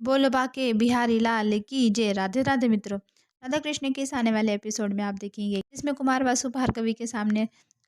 बोलो बाके बिहारी लाल की जय। राधे राधे मित्रों। राधा कृष्ण के इस आने वाले एपिसोड में आप देखेंगे इसमें कुमार वासु भार्गवी के सामने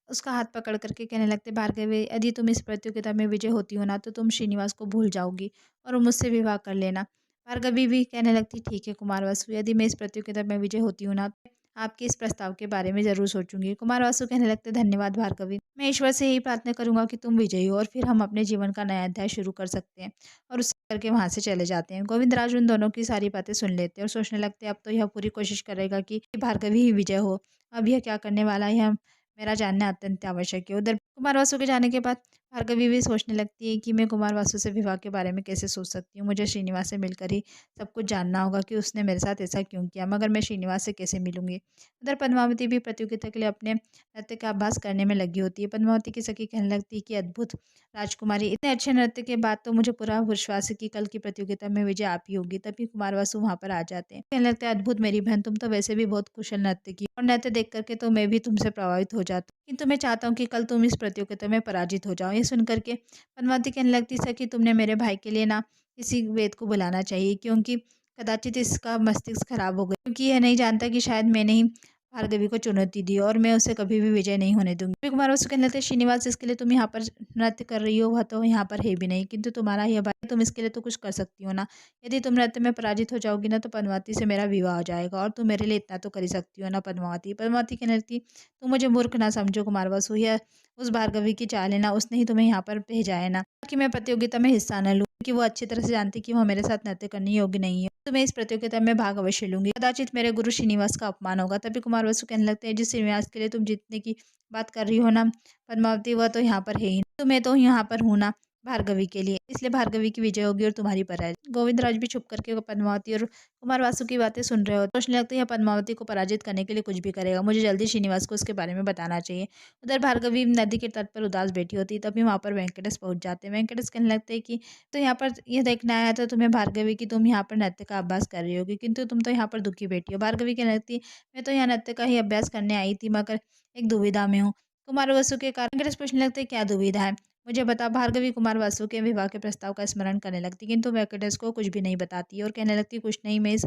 उसका हाथ पकड़ करके कहने लगते, भार्गवी यदि तुम इस प्रतियोगिता में विजय होती हो ना तो तुम श्रीनिवास को भूल जाओगी और मुझसे विवाह कर लेना। भार्गवी भी कहने लगती, ठीक है कुमार वासु, यदि मैं इस प्रतियोगिता में विजय होती हूँ ना तो आपके इस प्रस्ताव के बारे में जरूर सोचूंगी। कुमार वासु कहने लगते, धन्यवाद भार्गवी, मैं ईश्वर से यही प्रार्थना करूंगा कि तुम विजयी हो और फिर हम अपने जीवन का नया अध्याय शुरू कर सकते हैं। और उससे करके वहाँ से चले जाते हैं। गोविंदराज उन दोनों की सारी बातें सुन लेते हैं और सोचने लगते हैं अब तो यह पूरी कोशिश करेगा कि भार्गवी ही विजय हो। अब यह क्या करने वाला है यह मेरा जानना अत्यंत आवश्यक है। उधर कुमार वासु के जाने के बाद भार्गवी भी सोचने लगती है कि मैं कुमार वासु से विवाह के बारे में कैसे सोच सकती हूँ। मुझे श्रीनिवास से मिलकर ही सब कुछ जानना होगा कि उसने मेरे साथ ऐसा क्यों किया, मगर मैं श्रीनिवास से कैसे मिलूंगी। उधर पद्मावती भी प्रतियोगिता के लिए अपने नृत्य का अभ्यास करने में लगी होती है। पद्मावती की सखी कहने लगती है कि अद्भुत राजकुमारी, इतने अच्छे नृत्य के बाद तो मुझे पूरा विश्वास है कि कल की प्रतियोगिता में विजय आप ही होगी। तभी कुमार वासु वहाँ पर आ जाते हैं। कहने लगते हैं, अद्भुत मेरी बहन, तुम तो वैसे भी बहुत कुशल नृत्य की और नृत्य देख करके तो मैं भी तुमसे प्रभावित हो जाती हूँ, किंतु मैं चाहता हूँ कि कल तुम इस प्रतियोगिता में पराजित हो जाओ। ये सुन करके पद्मावती कहने लगती, सखी तुमने मेरे भाई के लिए ना किसी वेद को बुलाना चाहिए, क्योंकि कदाचित इसका मस्तिष्क खराब हो गया, क्योंकि यह नहीं जानता कि शायद मैंने ही भार्गवी को चुनौती दी और मैं उसे कभी भी विजय नहीं होने दूंगी। अभी कुमार वासु कहने लगते, श्रीनिवास जिसके लिए तुम यहाँ पर नृत्य कर रही हो वह तो यहाँ पर है भी नहीं, किंतु तुम्हारा यह भाई, तुम इसके लिए तो कुछ कर सकती हो ना। यदि तुम नृत्य में पराजित हो जाओगी ना तो पद्मावती से मेरा विवाह हो जाएगा और तुम मेरे लिए इतना तो कर ही सकती हो ना पद्मावती। पद्मावती कहने लगती, तुम मुझे मूर्ख ना समझो कुमार वासु, यह उस भार्गवी की चाल है ना, उसने ही तुम्हें यहाँ पर भेजा है ना कि मैं प्रतियोगिता में हिस्सा न लूँ, कि वो अच्छी तरह से जानती कि वह मेरे साथ नृत्य करने योग्य नहीं है। तो मैं इस प्रतियोगिता में भाग अवश्य लूंगी, कदाचित मेरे गुरु श्रीनिवास का अपमान होगा। तभी कुमार वासु कहने लगते हैं, जिस श्रीनिवास के लिए तुम जीतने की बात कर रही हो ना पद्मावती, वह तो यहाँ पर है ही नहीं, तो मैं तो यहाँ पर हूँ ना भार्गवी के लिए, इसलिए भार्गवी की विजय होगी और तुम्हारी पराजय। गोविंदराज भी चुप करके पद्मावती और कुमार वासु की बातें सुन रहे हो, सोचने लगते हैं पद्मावती को पराजित करने के लिए कुछ भी करेगा, मुझे जल्दी श्रीनिवास को उसके बारे में बताना चाहिए। उधर भार्गवी नदी के तट पर उदास बैठी होती, तभी वहाँ पर वेंकटेश पहुंच जाते हैं। वेंकटेश कहने लगते हैं कि तो यहाँ पर यह देखना आया था तुम्हें भार्गवी की तुम यहाँ पर नृत्य का अभ्यास कर रही होगी, किंतु तुम तो यहाँ पर दुखी बैठी हो। भार्गवी कहने लगती, मैं तो यहाँ नृत्य का ही अभ्यास करने आई थी, मगर एक दुविधा में हूँ। कुमार वासु के कारण वेंकटेश पूछने लगते, क्या दुविधा है मुझे बता। भार्गवी कुमार वासु के विवाह के प्रस्ताव का स्मरण करने लगती, किंतु वेंकटेश को कुछ भी नहीं बताती और कहने लगती, कुछ नहीं, मैं इस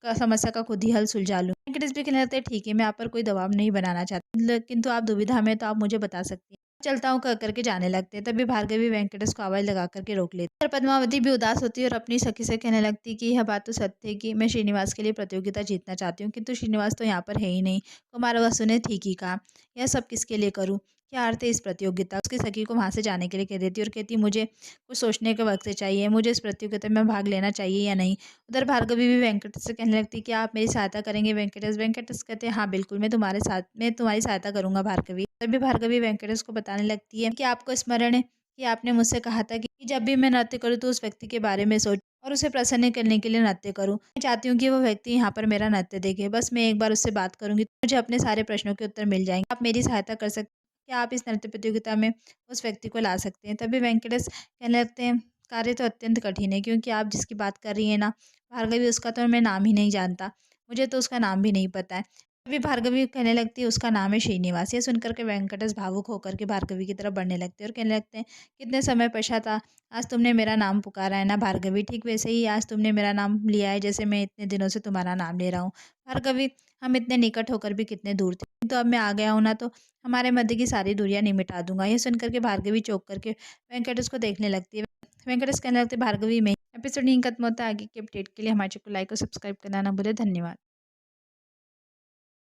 समस्या का खुद ही हल सुलझा लूँ। वेंकटेश भी कहने लगते हैं, ठीक है, मैं आप पर कोई दबाव नहीं बनाना चाहती, किंतु आप दुविधा में तो आप मुझे बता सकती हैं। चलता हूँ कह करके जाने लगते हैं। तभी भार्गवी वेंकटेश को आवाज लगा करके रोक लेती है। पर पद्मावती भी उदास होती है और अपनी सखी से कहने लगती कि यह बात तो सत्य है कि मैं श्रीनिवास के लिए प्रतियोगिता जीतना चाहती हूँ, किंतु श्रीनिवास तो यहाँ पर है ही नहीं। कुमार वासु ने ठीक ही कहा, यह सब किसके लिए करूँ, क्या अर्थ है इस प्रतियोगिता। उसकी सखी को वहाँ से जाने के लिए कह देती और कहती, मुझे कुछ सोचने के वक्त चाहिए, मुझे इस प्रतियोगिता में भाग लेना चाहिए या नहीं। उधर भार्गवी भी वेंकटेश से कहने लगती कि आप मेरी सहायता करेंगे वेंकटेश। वेंकटेश कहते हैं, हाँ बिल्कुल, मैं तुम्हारी सहायता करूंगा भार्गवी। तभी भार्गवी वेंकटेश को बताने लगती है कि आपको स्मरण है कि आपने मुझसे कहा था कि जब भी मैं नृत्य करूँ तो उस व्यक्ति के बारे में सोच और उसे प्रसन्न करने के लिए नृत्य करूँ। मैं चाहती हूँ कि वो व्यक्ति यहाँ पर मेरा नृत्य देखे, बस मैं एक बार उससे बात करूंगी तो मुझे अपने सारे प्रश्नों के उत्तर मिल जाएंगे। आप मेरी सहायता कर सकते हैं, क्या आप इस नृत्य प्रतियोगिता में उस व्यक्ति को ला सकते हैं। तभी वेंकटेश कहने लगते हैं, कार्य तो अत्यंत कठिन है, क्योंकि आप जिसकी बात कर रही है ना भार्गवी, उसका तो मैं नाम ही नहीं जानता, मुझे तो उसका नाम भी नहीं पता है। तभी भार्गवी कहने लगती है, उसका नाम है श्रीनिवास। ये सुनकर के वेंकटेश भावुक होकर के भार्गवी की तरफ बढ़ने लगते हैं और कहने लगते हैं, कितने समय पश्चात आज तुमने मेरा नाम पुकारा है ना भार्गवी, ठीक वैसे ही आज तुमने मेरा नाम लिया है जैसे मैं इतने दिनों से तुम्हारा नाम ले रहा हूँ। भार्गवी, हम इतने निकट होकर भी कितने दूर थे, तो अब मैं आ गया हूँ ना तो हमारे मध्य की सारी दूरियां नहीं मिटा दूंगा। ये सुनकर के भार्गवी चौंक करके वेंकटेश को देखने लगती है। वेंकटेश कहने लगते, भार्गवी में एपिसोड नहीं खत्म होता, आगे के अपडेट के लिए हमारे चैनल को लाइक और सब्सक्राइब करना ना भूले। धन्यवाद।